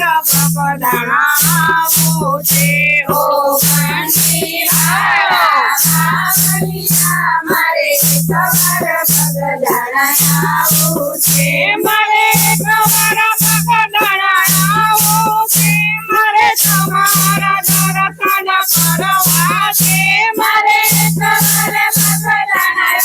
ભગદાણા છે હો બંડી વાળા મારે તમારા ભગદાણા છે મારે તમારા ભગદાણા છે મારે તમારા દર્શન કરવા છે મારે તમારા ભગદાણા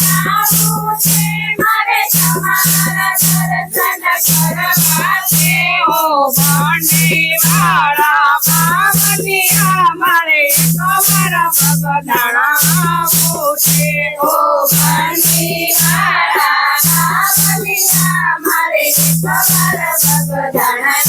છે મારે તમારા દર્શન કરવા છે હો બંડી વાળા બાવલિયા મારે તમારા ભગદાણા છે હો બંડી વાળા બાવલિયા મારે તમારા ભગદાણા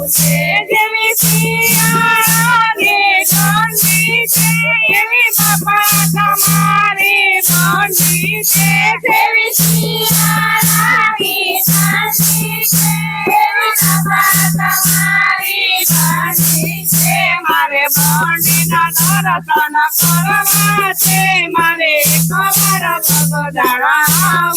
છે જેવી શિયાળાની ઠંડી છે એવી બાપા તમારી બંડી છે જેવી શિયાળાની ઠંડી છે એવી બાપા તમારી બંડી છે મારે બંડીના દર્શન કરવા છે મારે તમારા ભગદાણા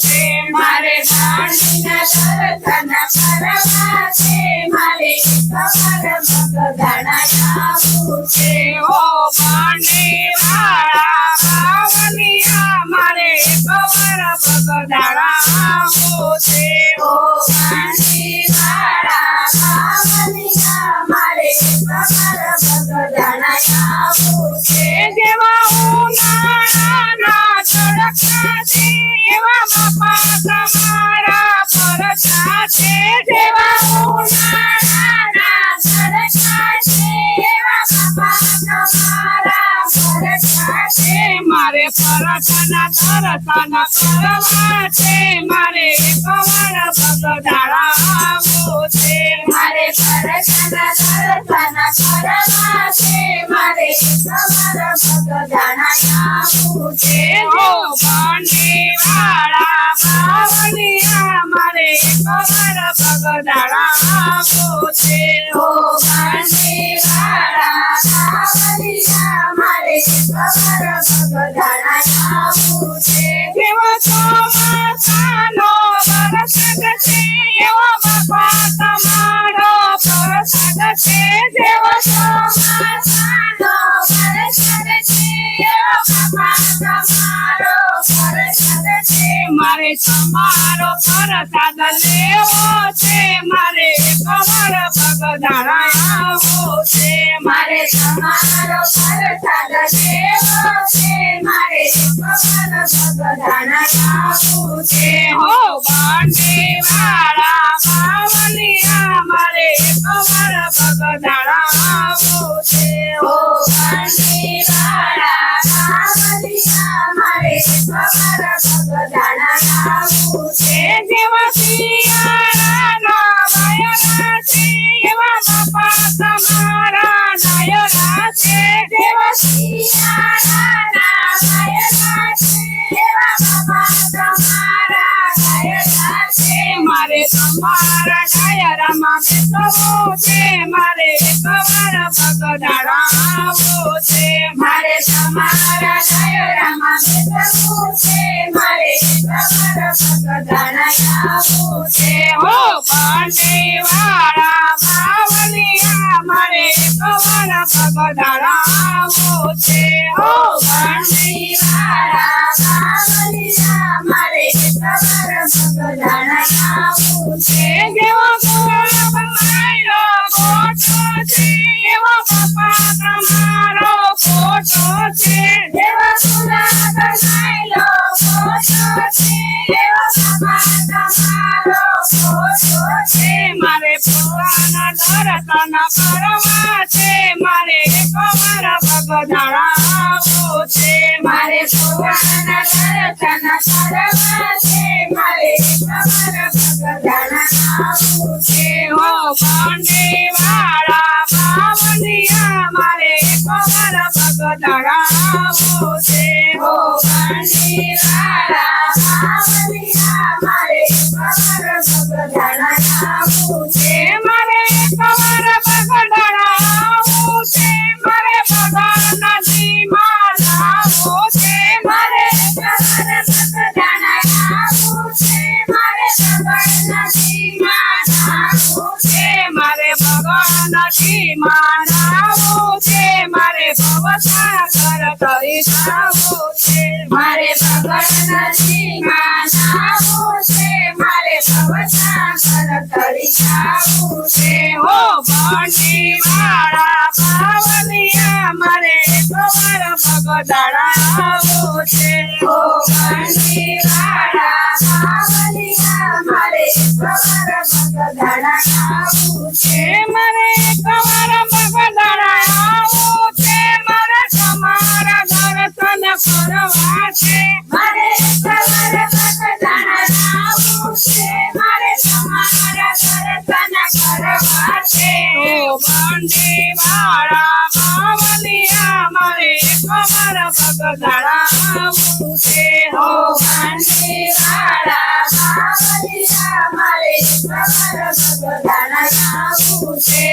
છે મારે બંડીના દર્શન કરવા છે મારે તમારા ભગદાણા છે હો બંડી વાળા બાવલિયા મારે તમારા ભગદાણા છે હો બંડી વાળા બાવલિયા મારે તમારા ભગદાણા છે જેવા ઉનાળાના તડકા છે એવા બાપા તમારા પરચા છે જેવા ઉનાળાના તડકા છે એવા બાપા તમારા પરચા છે મારે પરચાના દર્શન કરવા છે મારે તમારા ભગદાણા છે મારે પરચાના દર્શન કરવા છે મારે તમારા ભગદાણા છે હો બંડી વાળા બાવલિયા મારે તમારા ભગદાણા છે હો બંડી વાળા બાવલિયા મારે તમારા ભગદાણા છે જેવો ચોમાસાનો વરસાદ છે એવો બાપા તમારો પ્રસાદ છે જેવો ચોમાસાનો વરસાદ છે એવો બાપા તમારો પ્રસાદ છે મારે તમારો પ્રસાદ લેવો છે મારે તમારા ભગદાણા છે મારે તમારો પ્રસાદ લેવો છે મારે તમારા ભગદાણા છે હો બંડી વાળા બાવલિયા મારે તમારા ભગદાણા છે હો બંડી વાળા બાવલિયા મારે તમારા ભગદાણા છે જેવા શિયાળાના વાયરા છે એવા બાપા તમારા નાયરા છે જેવા શિયાળાના વાયરા છે એવા બાપા તમારા નાયરા છે મારે તમારા નાયરામાં બેસવું છે મારે તમારા ભગદાણા છે મારે તમારા નાયરામાં બેસવું છે મારે તમારા ભગદાણા છે હો બંડી વાળા બાવલિયા મારે તમારા ભગદાણા છે હો બંડી વાળા બાવલિયા મારે તમારા ભગદાણા છે જેવો ગુલાબ મારો ફોટો છે એવો બાપા તમારો ફોટો છે જેવો ગુલાબ મારો ફોટો છે એવો બાપા તમારો ફોટો છે મારે ભગવાનના દર્શન કરવા છે મારે તમારા ભગદાણા છે મારે ભગવાનના દર્શન કરવા છે મારે તમારા ભગદાણા છે હો બંડી વાળા બાવલિયા મારે તમારા ભગદાણા છે હો બંડી વાળા બાવલિયા મારે તમારા ભગદાણા છે મારે તમારા ભગદાણા છે મારે ભગવાનના જીમાં લાવો છે મારે તમારા ભગદાણા છે મારે ભગવાનના જીમાં લાવો છે મારે ભગવાન નદીમાં નાવું છે મારે ભવસાગર તરી જાવું છે મારે ભગવાન નદીમાં નાવું છે મારે ભવસાગર તરી જાવું છે હો બંડી વાળા બાવલિયા મારે એકવાર ભગદાડા આવું છે હો બંડી વાળા બાવલિયા મારે એકવાર ભગદાડા આવું છે મારે એકવાર ભગદાડા આવું છે મારે તમારા દર્શન કરવા છે મારે એકવાર ભગદાડા આવું છે મારે તમારા દર્શન કરવા છે ઓ બંડી વાળા બાવલિયા મારે એકવાર ભગદાડા આવું છે ઓ બંડી વાળા બાવલિયા મારે એકવાર ભગદાડા આવું છે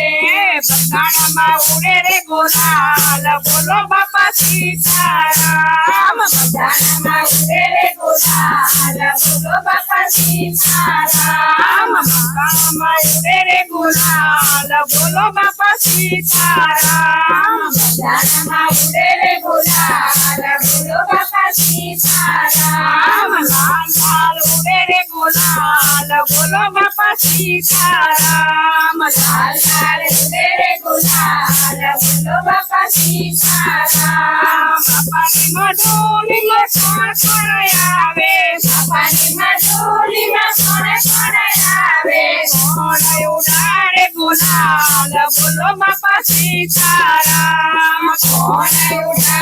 બગાડામાં ઉડે રે ગોલાલ બોલો બાપા સીતારામ બગાડામાં ઉડે રે ગોલાલ બોલો બાપા સીતારામ બગાડામાં ઉડે રે ગોલાલ બોલો બાપા સીતારામ બગાડામાં ઉડે રે ગોલાલ બોલો બાપા સીતારામ લાલ લાલ ઉડે રે ગોલાલ બોલો બાપા સીતારામ લાલ લાલ ઉડે રે ગોલાલ બોલો બાપા સીતારામ બાપાની મધુલીમાં કોણ કોણ આવે બાપાની મધુલીમાં કોણ કોણ આવે કોણ ઉડાડે ગુલાલ બોલો બાપા સીતારામ કોણ ઉડાડે